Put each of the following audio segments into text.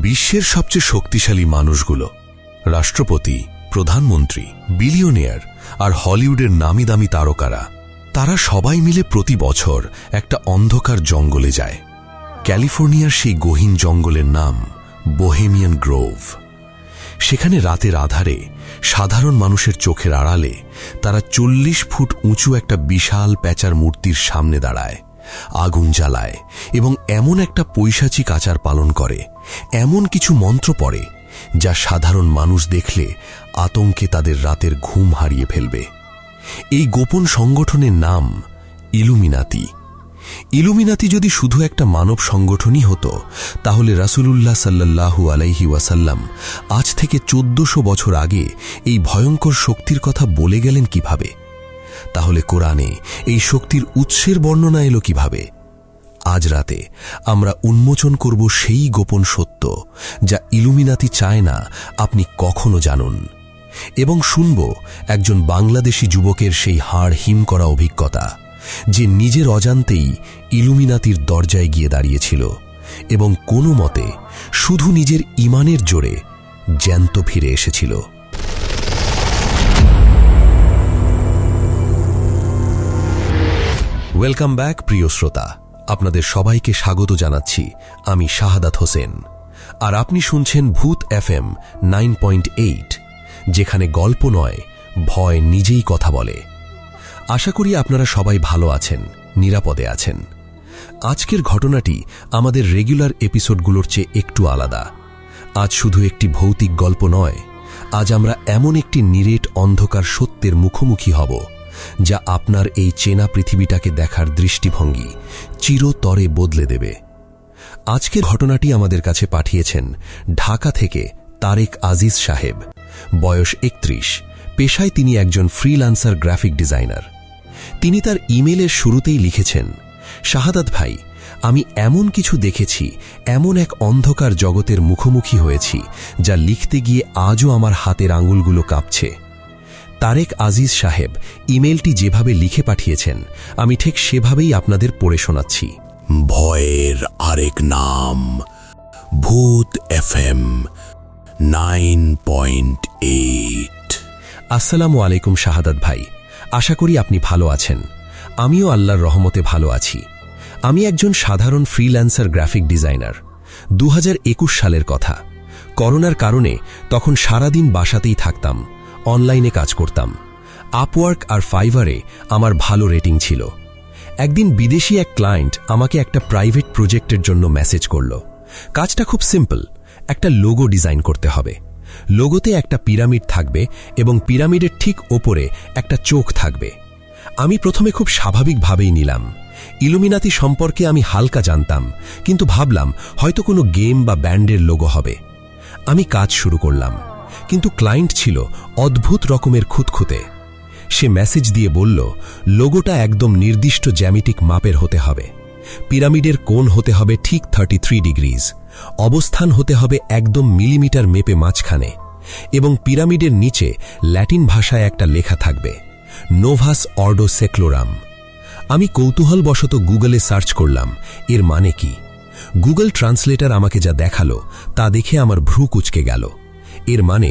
বিশ্বের সবচেয়ে শক্তিশালী মানুষগুলো, রাষ্ট্রপতি, প্রধানমন্ত্রী, বিলিয়নিয়ার আর হলিউডের নামি দামি তারকারা, তারা সবাই মিলে প্রতি বছর একটা অন্ধকার জঙ্গলে যায়। ক্যালিফোর্নিয়ার সেই গহীন জঙ্গলের নাম বোহেমিয়ান গ্রোভ। সেখানে রাতের আধারে সাধারণ মানুষের চোখের আড়ালে তারা 40 ফুট উঁচু একটা বিশাল প্যাঁচার মূর্তির সামনে দাঁড়ায়, আগুন জ্বালায় এবং এমন একটা পৈশাচিক আচার পালন করে, এমন কিছু মন্ত্র পড়ে যা সাধারণ মানুষ দেখলে আতঙ্কে তাদের রাতের ঘুম হারিয়ে ফেলবে। এই গোপন সংগঠনের নাম ইলুমিনাতি। ইলুমিনাতি যদি শুধু একটা মানব সংগঠনই হতো, তাহলে রাসূলুল্লাহ সাল্লাল্লাহু আলাইহি ওয়াসাল্লাম আজ থেকে 1400 বছর আগে এই ভয়ঙ্কর শক্তির কথা বলে গেলেন কিভাবে? তাহলে কোরআনে এই শক্তির উৎসের বর্ণনা এলো কিভাবে? আজ রাতে আমরা উন্মোচন করব সেই গোপন সত্য যা ইলুমিনাতি চায় না আপনি কখনো জানুন, এবং শুনব একজন বাংলাদেশি যুবকের সেই হাড় হিম করা অভিজ্ঞতা, যে নিজের অজান্তেই ইলুমিনাতির দরজায় গিয়ে দাঁড়িয়েছিল এবং কোনো মতে শুধু নিজের ঈমানের জোরে জ্যান্ত ফিরে এসেছিল। ওয়েলকাম ব্যাক প্রিয় শ্রোতা, আপনাদের সবাইকে স্বাগত জানাচ্ছি। আমি শাহাদাত হোসেন, আর আপনি শুনছেন ভূত FM 9.8, যেখানে গল্প নয়, ভয় নিজেই কথা বলে। আশা করি আপনারা সবাই ভালো আছেন, নিরাপদে আছেন। আজকের ঘটনাটি আমাদের রেগুলার এপিসোডগুলোর চেয়ে একটু আলাদা। আজ শুধু একটি ভৌতিক গল্প নয়, আজ আমরা এমন একটি নিরেট অন্ধকার সত্যের মুখোমুখি হব যা আপনার এই চেনা পৃথিবীটাকে দেখার দৃষ্টিভঙ্গি চিরতরে বদলে দেবে। আজকের ঘটনাটি আমাদের কাছে পাঠিয়েছেন ঢাকা থেকে তারেক আজিজ সাহেব, বয়স 31, পেশায় তিনি একজন ফ্রিল্যান্সার গ্রাফিক ডিজাইনার। তিনি তার ইমেলের শুরুতেই লিখেছেন, শাহাদাত ভাই, আমি এমন কিছু দেখেছি, এমন এক অন্ধকার জগতের মুখোমুখি হয়েছি যা লিখতে গিয়ে আজও আমার হাতের আঙুলগুলো কাঁপছে। তারেক আজিজ সাহেব ইমেলটি যেভাবে লিখে পাঠিয়েছেন, আমি ঠিক সেভাবেই আপনাদের পড়ে শোনাচ্ছি। ভয়ের আরেক নাম ভূত FM 9.8। আসসালামু আলাইকুম শাহাদাত ভাই, আশা করি আপনি ভালো আছেন। আমিও আল্লাহর রহমতে ভালো আছি। আমি একজন সাধারণ ফ্রিল্যান্সার গ্রাফিক ডিজাইনার। 2021 সালের কথা। করোনার কারণে তখন সারাদিন বাসাতেই থাকতাম, অনলাইনে কাজ করতাম। আপওয়ার্ক আর ফাইভারে আমার ভালো রেটিং ছিল। একদিন বিদেশি এক ক্লায়েন্ট আমাকে একটা প্রাইভেট প্রজেক্টের জন্য মেসেজ করল। কাজটা খুব সিম্পল, একটা লোগো ডিজাইন করতে হবে। লোগোতে একটা পিরামিড থাকবে এবং পিরামিডের ঠিক ওপরে একটা চোখ থাকবে। আমি প্রথমে খুব স্বাভাবিকভাবেই নিলাম। ইলুমিনাতি সম্পর্কে আমি হালকা জানতাম, কিন্তু ভাবলাম হয়তো কোনো গেম বা ব্যান্ডের লোগো হবে। আমি কাজ শুরু করলাম, কিন্তু ক্লায়েন্ট ছিল অদ্ভুত রকমের খুঁতখুঁতে। সে মেসেজ দিয়ে বলল, লোগোটা একদম নির্দিষ্ট জ্যামিতিক মাপের হতে হবে। পিরামিডের কোণ হতে হবে ঠিক 33 ডিগ্রিজ, অবস্থান হতে হবে একদম মিলিমিটার মেপে মাঝখানে, এবং পিরামিডের নিচে ল্যাটিন ভাষায় একটা লেখা থাকবে, নোভাস অর্ডো সেক্লোরাম। আমি কৌতূহলবশত গুগলে সার্চ করলাম এর মানে কি। গুগল ট্রান্সলেটর আমাকে যা দেখালো তা দেখে আমার ভ্রু কুঁচকে গেল। এর মানে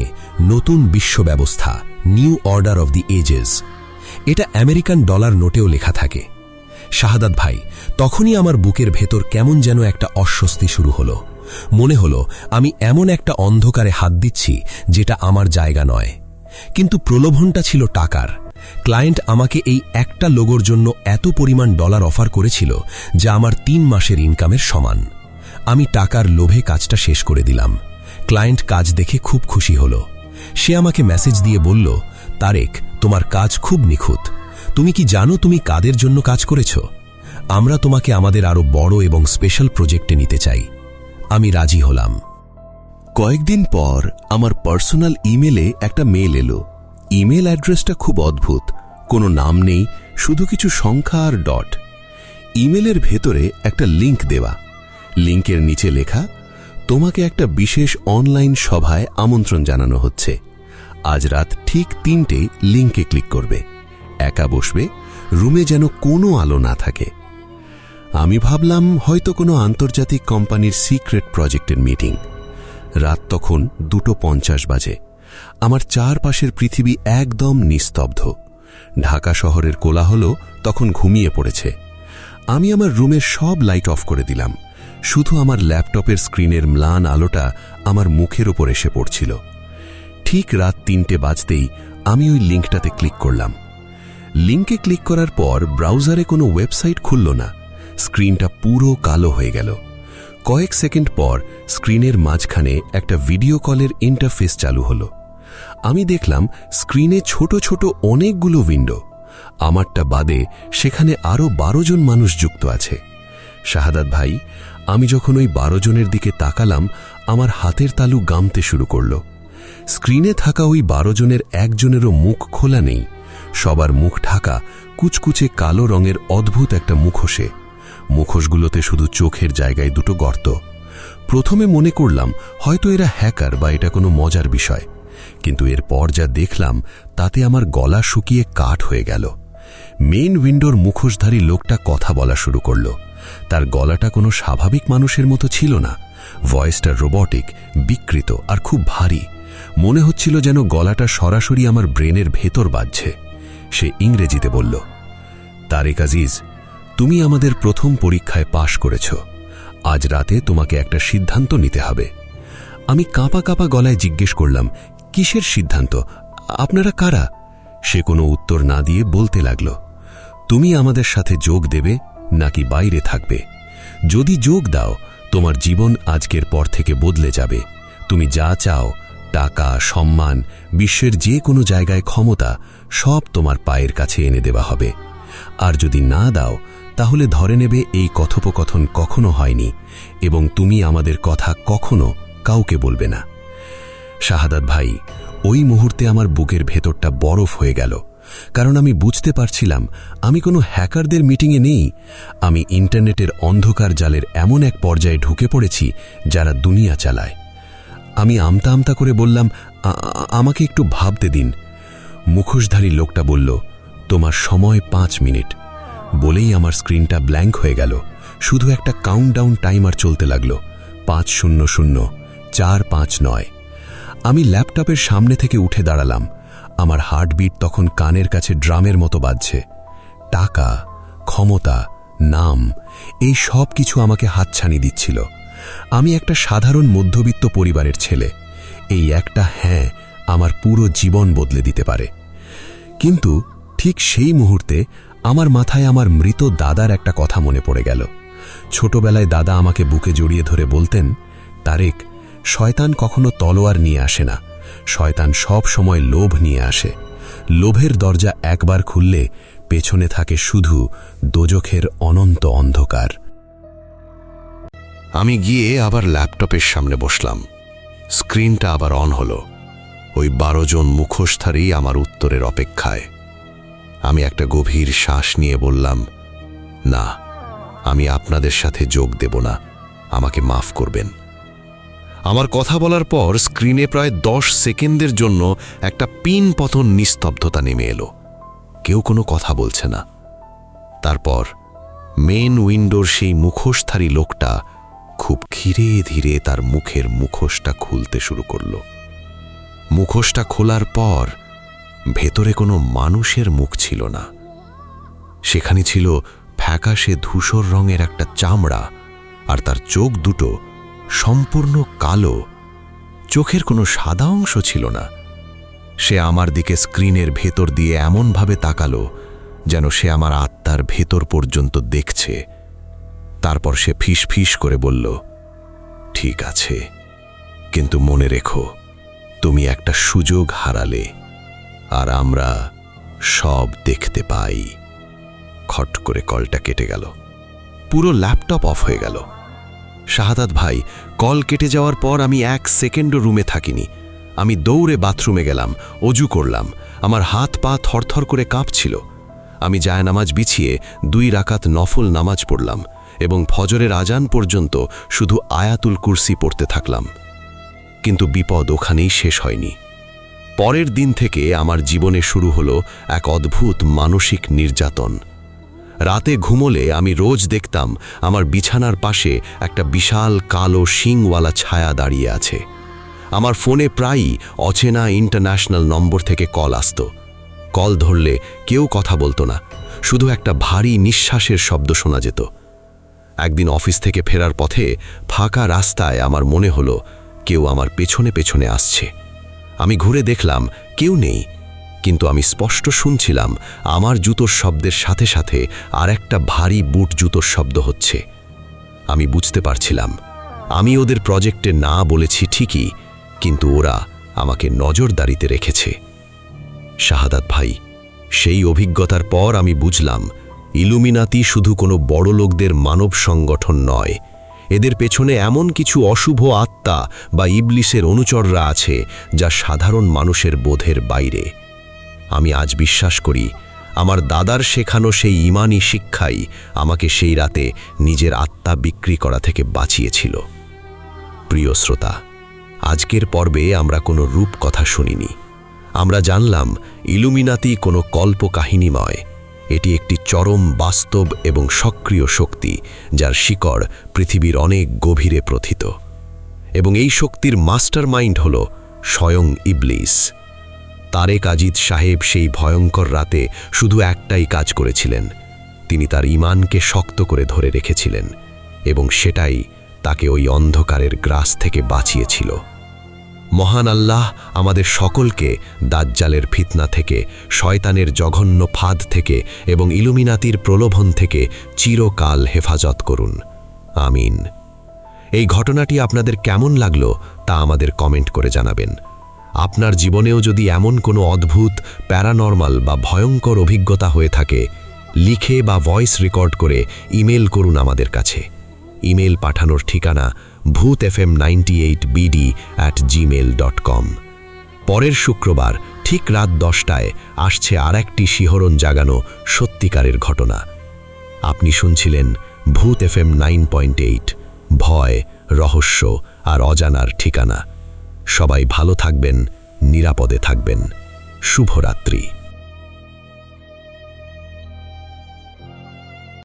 নতুন বিশ্ব ব্যবস্থা, new order of the ages. এটা আমেরিকান ডলার নোটেও লেখা থাকে। শাহাদাত ভাই, তখনই আমার বুকের ভেতর কেমন যেন একটা অস্বস্তি শুরু হলো। মনে হলো আমি এমন একটা অন্ধকারে হাত দিচ্ছি যেটা আমার জায়গা নয়। কিন্তু প্রলোভনটা ছিল টাকার। ক্লায়েন্ট আমাকে এই একটা লোগোর জন্য এত পরিমাণ ডলার অফার করেছিল যা আমার 3 মাসের ইনকামের সমান। আমি টাকার লোভে কাজটা শেষ করে দিলাম। ক্লায়েন্ট কাজ দেখে খুব খুশি হলো। সে আমাকে মেসেজ দিয়ে বলল, তারেক, তোমার কাজ খুব নিখুঁত। তুমি কি জানো তুমি কাদের জন্য কাজ করেছ? আমরা তোমাকে আমাদের আরো বড় এবং স্পেশাল প্রজেক্টে নিতে চাই। আমি রাজি হলাম। কয়েকদিন পর আমার পার্সোনাল ইমেলে একটা মেল এলো। ইমেল অ্যাড্রেসটা খুব অদ্ভুত, কোনো নাম নেই, শুধু কিছু সংখ্যা আর ডট। ইমেলের ভেতরে একটা লিংক দেওয়া। লিংকের নিচে লেখা, তোমাকে একটা বিশেষ অনলাইন সভায় আমন্ত্রণ জানানো হচ্ছে। আজ রাত ঠিক 3টে লিংকে ক্লিক করবে। একা বসবে, রুমে যেন কোনো আলো না থাকে। আমি ভাবলাম হয়তো কোনো আন্তর্জাতিক কোম্পানির সিক্রেট প্রজেক্টের মিটিং। রাত তখন 2:50 বাজে। আমার চারপাশের পৃথিবী একদম নিস্তব্ধ। ঢাকা শহরের কোলাহল তখন ঘুমিয়ে পড়েছে। আমি আমার রুমের সব লাইট অফ করে দিলাম। শুধু আমার ল্যাপটপের স্ক্রিনের ম্লান আলোটা আমার মুখের ওপর এসে পড়ছিল। ঠিক রাত 3টে বাজতেই আমি ওই লিঙ্কটাতে ক্লিক করলাম। লিঙ্কে ক্লিক করার পর ব্রাউজারে কোনো ওয়েবসাইট খুলল না। স্ক্রিনটা পুরো কালো হয়ে গেল। কয়েক সেকেন্ড পর স্ক্রিনের মাঝখানে একটা ভিডিও কলের ইন্টারফেস চালু হলো। আমি দেখলাম স্ক্রিনে ছোট ছোট অনেকগুলো উইন্ডো। আমারটা বাদে সেখানে আরও 12 জন মানুষ যুক্ত আছে। শাহাদাত ভাই, আমি যখন ওই 12 জনের দিকে তাকালাম, আমার হাতের তালু গামতে শুরু করল। স্ক্রিনে থাকা ওই 12 জনের একজনেরও মুখ খোলা নেই। সবার মুখ ঢাকা কুচকুচে কালো রঙের অদ্ভুত একটা মুখোশে। মুখোশগুলোতে শুধু চোখের জায়গায় দুটো গর্ত। প্রথমে মনে করলাম হয়তো এরা হ্যাকার বা এটা কোনো মজার বিষয়, কিন্তু এরপর যা দেখলাম তাতে আমার গলা শুকিয়ে কাঠ হয়ে গেল। মেইন উইন্ডোর মুখোশধারী লোকটা কথা বলা শুরু করল। তার গলাটা কোনো স্বাভাবিক মানুষের মতো ছিল না। ভয়েসটা রোবটিক, বিকৃত আর খুব ভারী। মনে হচ্ছিল যেন গলাটা সরাসরি আমার ব্রেনের ভেতর বাজছে। সে ইংরেজিতে বলল, তারেক আজিজ, তুমি আমাদের প্রথম পরীক্ষায় পাশ করেছ। আজ রাতে তোমাকে একটা সিদ্ধান্ত নিতে হবে। আমি কাঁপা কাঁপা গলায় জিজ্ঞেস করলাম, কিসের সিদ্ধান্ত? আপনারা কারা? সে কোনো উত্তর না দিয়ে বলতে লাগল, তুমি আমাদের সাথে যোগ দেবে নাকি বাইরে থাকবে? যদি যোগ দাও, তোমার জীবন আজকের পর থেকে বদলে যাবে। তুমি যা চাও, টাকা, সম্মান, বিশ্বের যে কোনো জায়গায় ক্ষমতা, সব তোমার পায়ের কাছে এনে দেওয়া হবে। আর যদি না দাও, তাহলে ধরে নেবে এই কথোপকথন কখনো হয়নি এবং তুমি আমাদের কথা কখনো কাউকে বলবে না। শাহাদাত ভাই, ওই মুহূর্তে আমার বুকের ভেতরটা বরফ হয়ে গেল, কারণ আমি বুঝতে পারছিলাম আমি কোনো হ্যাকারদের মিটিংয়ে নেই। আমি ইন্টারনেটের অন্ধকার জালের এমন এক পর্যায়ে ঢুকে পড়েছি যারা দুনিয়া চালায়। আমি আমতা আমতা করে বললাম, আমাকে একটু ভাবতে দিন। মুখোশধারী লোকটা বলল, তোমার সময় 5 মিনিট। বলেই আমার স্ক্রিনটা ব্ল্যাঙ্ক হয়ে গেল। শুধু একটা কাউন্টডাউন টাইমার চলতে লাগল, 500, 459। আমি ল্যাপটপের সামনে থেকে উঠে দাঁড়ালাম। আমার হার্টবিট তখন কানের কাছে ড্রামের মতো বাজছে। টাকা, ক্ষমতা, নাম, এই সব কিছু আমাকে হাতছানি দিচ্ছিল। আমি একটা সাধারণ মধ্যবিত্ত পরিবারের ছেলে। এই একটা হ্যাঁ আমার পুরো জীবন বদলে দিতে পারে। কিন্তু ঠিক সেই মুহূর্তে আমার মাথায় আমার মৃত দাদার একটা কথা মনে পড়ে গেল। ছোটবেলায় দাদা আমাকে বুকে জড়িয়ে ধরে বলতেন, তারেক, শয়তান কখনো তলোয়ার নিয়ে আসে না, শয়তান সব সময় লোভ নিয়ে আসে। লোভের দরজা একবার খুললে পেছনে থাকে শুধু দোজখের অনন্ত অন্ধকার। আমি গিয়ে আবার ল্যাপটপের সামনে বসলাম। স্ক্রিনটা আবার অন হলো। ওই 12 জন মুখোশধারী আমার উত্তরের অপেক্ষায়। আমি একটা গভীর শ্বাস নিয়ে বললাম, না, আমি আপনাদের সাথে যোগ দেব না, আমাকে মাফ করবেন। আমার কথা বলার পর স্ক্রিনে প্রায় 10 সেকেন্ডের জন্য একটা পিন পতন নিস্তব্ধতা নেমে এলো। কেউ কোনো কথা বলছে না। তারপর মেন উইন্ডোর সেই মুখোশধারী লোকটা খুব ধীরে ধীরে তার মুখের মুখোশটা খুলতে শুরু করল। মুখোশটা খোলার পর ভেতরে কোনো মানুষের মুখ ছিল না। সেখানে ছিল ফ্যাকাশে ধূসর রঙের একটা চামড়া, আর তার চোখ দুটো সম্পূর্ণ কালো। চোখের কোনো সাদা অংশ ছিল না। সে আমার দিকে স্ক্রিনের ভেতর দিয়ে এমনভাবে তাকালো যেন সে আমার আত্মার ভেতর পর্যন্ত দেখছে। তারপর সে ফিস করে বলল, ঠিক আছে, কিন্তু মনে রেখো, তুমি একটা সুযোগ হারালে, আর আমরা সব দেখতে পাই। খট করে কলটা কেটে গেল। পুরো ল্যাপটপ অফ হয়ে গেল। শাহাদাত ভাই, কল কেটে যাওয়ার পর আমি 1 সেকেন্ডও রুমে থাকিনি। আমি দৌড়ে বাথরুমে গেলাম, অজু করলাম। আমার হাত পা থরথর করে কাঁপছিল। আমি জায়নামাজ বিছিয়ে 2 রাকাত নফল নামাজ পড়লাম এবং ফজরের আজান পর্যন্ত শুধু আয়াতুল কুরসি পড়তে থাকলাম। কিন্তু বিপদ ওখানেই শেষ হয়নি। পরের দিন থেকে আমার জীবনে শুরু হলো এক অদ্ভুত মানসিক নির্যাতন। রাতে ঘুমোলে আমি রোজ দেখতাম আমার বিছানার পাশে একটা বিশাল কালো শিংওয়ালা ছায়া দাঁড়িয়ে আছে। আমার ফোনে প্রায়ই অচেনা ইন্টারন্যাশনাল নম্বর থেকে কল আসত। কল ধরলে কেউ কথা বলতো না, শুধু একটা ভারী নিঃশ্বাসের শব্দ শোনা যেত। একদিন অফিস থেকে ফেরার পথে ফাঁকা রাস্তায় আমার মনে হলো কেউ আমার পেছনে পেছনে আসছে। আমি ঘুরে দেখলাম কেউ নেই, কিন্তু আমি স্পষ্ট শুনছিলাম আমার জুতোর শব্দের সাথে সাথে আর একটা ভারী বুট জুতোর শব্দ হচ্ছে। আমি বুঝতে পারছিলাম আমি ওদের প্রজেক্টে না বলেছি ঠিকই, কিন্তু ওরা আমাকে নজরদারিতে রেখেছে। শাহাদাত ভাই, সেই অভিজ্ঞতার পর আমি বুঝলাম ইলুমিনাতি শুধু কোনো বড় লোকদের মানব সংগঠন নয়, এদের পেছনে এমন কিছু অশুভ আত্মা বা ইবলিসের অনুচররা আছে যা সাধারণ মানুষের বোধের বাইরে। আমি আজ বিশ্বাস করি আমার দাদার শেখানো সেই ঈমানি শিক্ষাই আমাকে সেই রাতে নিজের আত্মা বিক্রি করা থেকে বাঁচিয়েছিল। প্রিয় শ্রোতা, আজকের পর্বে আমরা কোনো রূপকথা শুনিনি। আমরা জানলাম ইলুমিনাতি কোনো কল্পকাহিনী নয়, এটি একটি চরম বাস্তব এবং সক্রিয় শক্তি যার শিকড় পৃথিবীর অনেক গভীরে প্রথিত। এবং এই শক্তির মাস্টার মাইন্ড হল স্বয়ং ইবলিস। তারেক আজিজ সাহেব সেই ভয়ঙ্কর রাতে শুধু একটাই কাজ করেছিলেন, তিনি তার ঈমানকে শক্ত করে ধরে রেখেছিলেন এবং সেটাই তাকে ওই অন্ধকারের গ্রাস থেকে বাঁচিয়েছিল। মহান আল্লাহ আমাদের সকলকে দাজ্জালের ফিতনা থেকে, শয়তানের জঘন্য ফাঁদ থেকে এবং ইলুমিনাতির প্রলোভন থেকে চিরকাল হেফাজত করুন। আমিন। এই ঘটনাটি আপনাদের কেমন লাগলো তা আমাদের কমেন্ট করে জানাবেন। আপনার জীবনেও যদি এমন কোনো অদ্ভুত, প্যারানর্মাল বা ভয়ঙ্কর অভিজ্ঞতা হয়ে থাকে, লিখে বা ভয়েস রেকর্ড করে ইমেল করুন আমাদের কাছে। ইমেল পাঠানোর ঠিকানা bhutfm98bd@gmail.com। পরের শুক্রবার ঠিক রাত 10টায় আসছে আরেকটি শিহরণ জাগানো সত্যিকারের ঘটনা। আপনি শুনছিলেন ভূত FM 9.8, ভয়, রহস্য আর অজানার ঠিকানা। সবাই ভালো থাকবেন, নিরাপদে থাকবেন। শুভরাত্রি।